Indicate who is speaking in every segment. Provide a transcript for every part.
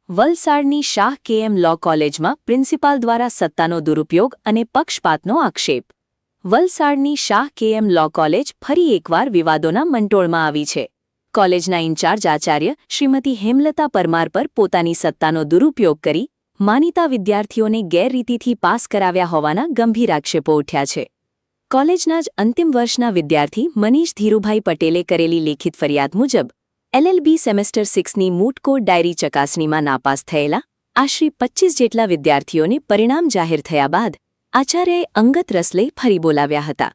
Speaker 1: વલસાડની Shah KM લો કોલેજમાં principal દ્વારા સત્તાનો દુરુપયોગ અને પક્ષપાતનો આક્ષેપ. વલસાડની શાહ કેએમ લો કોલેજ ફરી એકવાર વિવાદોના મંટોળમાં આવી છે. કોલેજના ઇન્ચાર્જ આચાર્ય શ્રીમતી હેમલતા પરમાર પર પોતાની સત્તાનો દુરુપયોગ કરી માનીતા વિદ્યાર્થીઓને ગેરરીતિથી પાસ કરાવ્યા હોવાના ગંભીર આક્ષેપો ઉઠ્યા છે. કોલેજના જ અંતિમ વર્ષના વિદ્યાર્થી મનીષ ધીરુભાઈ પટેલે કરેલી લેખિત ફરિયાદ મુજબ એલએલબી સેમેસ્ટર 6ની મૂટ કોડ ડાયરી ચકાસણીમાં નાપાસ થયેલા આશરે 25 જેટલા વિદ્યાર્થીઓને પરિણામ જાહેર થયા બાદ આચાર્યએ અંગત રસ લઈ ફરી બોલાવ્યા હતા.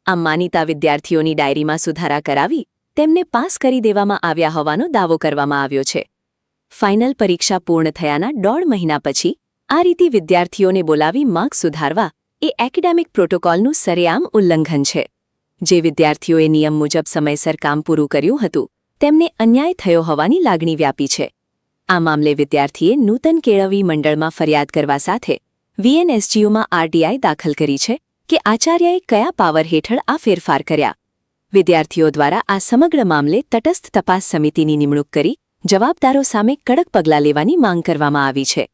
Speaker 1: આ માનીતા વિદ્યાર્થીઓની ડાયરીમાં સુધારા કરાવી તેમને પાસ કરી દેવામાં આવ્યા હોવાનો દાવો કરવામાં આવ્યો છે. ફાઇનલ પરીક્ષા પૂર્ણ થયાના 1.5 મહિના પછી આ રીતે વિદ્યાર્થીઓને બોલાવી માર્ક સુધારવા એ એકેડેમિક પ્રોટોકોલનું સરેઆમ ઉલ્લંઘન છે. જે વિદ્યાર્થીઓએ નિયમ મુજબ સમયસર કામ પૂરું કર્યું હતું તેમને અન્યાય થયો હોવાની લાગણી વ્યાપી છે. આ મામલે વિદ્યાર્થીએ નૂતન કેળવણી મંડળમાં ફરિયાદ કરવા સાથે વીએનએસજીયુમાં આરટીઆઈ દાખલ કરી છે કે આચાર્યએ કયા પાવર હેઠળ આ ફેરફાર કર્યા. વિદ્યાર્થીઓ દ્વારા આ સમગ્ર મામલે તટસ્થ તપાસ સમિતિની નિમણૂક કરી જવાબદારો સામે કડક પગલાં લેવાની માંગ કરવામાં આવી છે.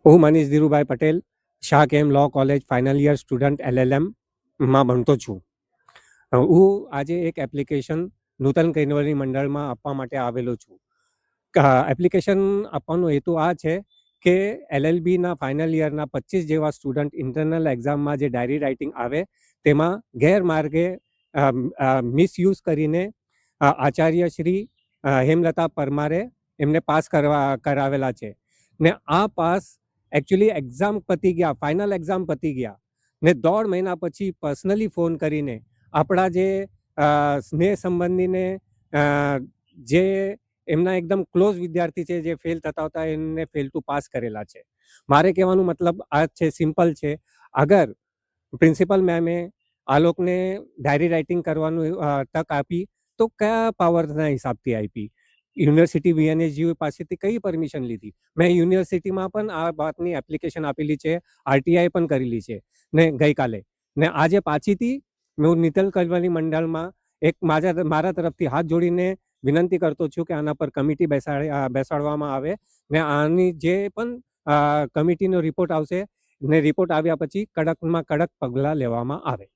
Speaker 2: હું Manish Dhirubhai Patel Shah KM law college final year student LLM માં ભણતો છું. હું આજે એક એપ્લિકેશન નૂતન કેળવણી મંડળમાં આપવા માટે આવેલો છું. એપ્લિકેશન આપવાનો હેતુ આ છે કે LLBના ફાઇનલ યરના 25 જેવા સ્ટુડન્ટ ઇન્ટરનલ એક્ઝામમાં જે ડાયરી રાઇટિંગ આવે તેમાં ગેરમાર્ગે મિસયુઝ કરીને આચાર્ય શ્રી હેમલતા પરમારે એમને પાસ કરાવેલા છે ને આ પાસ એકચ્યુઅલી એક્ઝામ પતી ગયા, ફાઇનલ એક્ઝામ પતી ગયા ને 1.5 મહિના પછી પર્સનલી ફોન કરીને આપણા જે સ્નેહ સંબંધીને જે એમના એકદમ ક્લોઝ વિદ્યાર્થી છે જે ફેલ થતા હતા એમને ફેલ ટુ પાસ કરેલા છે. મારે કહેવાનું મતલબ આ છે, સિમ્પલ છે. અગર પ્રિન્સિપલ મેમે આ લોકોને ડાયરી રાઇટિંગ કરવાનું તક આપી તો કયા પાવરના હિસાબથી આપી? યુનિવર્સિટી વીએનએસજીયુ પાસેથી કઈ પરમિશન લીધી? મેં યુનિવર્સિટીમાં પણ આ વાતની એપ્લિકેશન આપેલી છે, આરટીઆઈ પણ કરેલી છે ને ગઈકાલે ને આજે પાછીથી હું નૂતન કેળવણી મંડળમાં એક મારા તરફથી હાથ જોડીને વિનંતી કરતો છું કે આના પર કમિટી બેસાડવામાં આવે ને આની જે પણ કમિટીનો રિપોર્ટ આવશે ને રિપોર્ટ આવ્યા પછી કડકમાં કડક પગલાં લેવામાં આવે.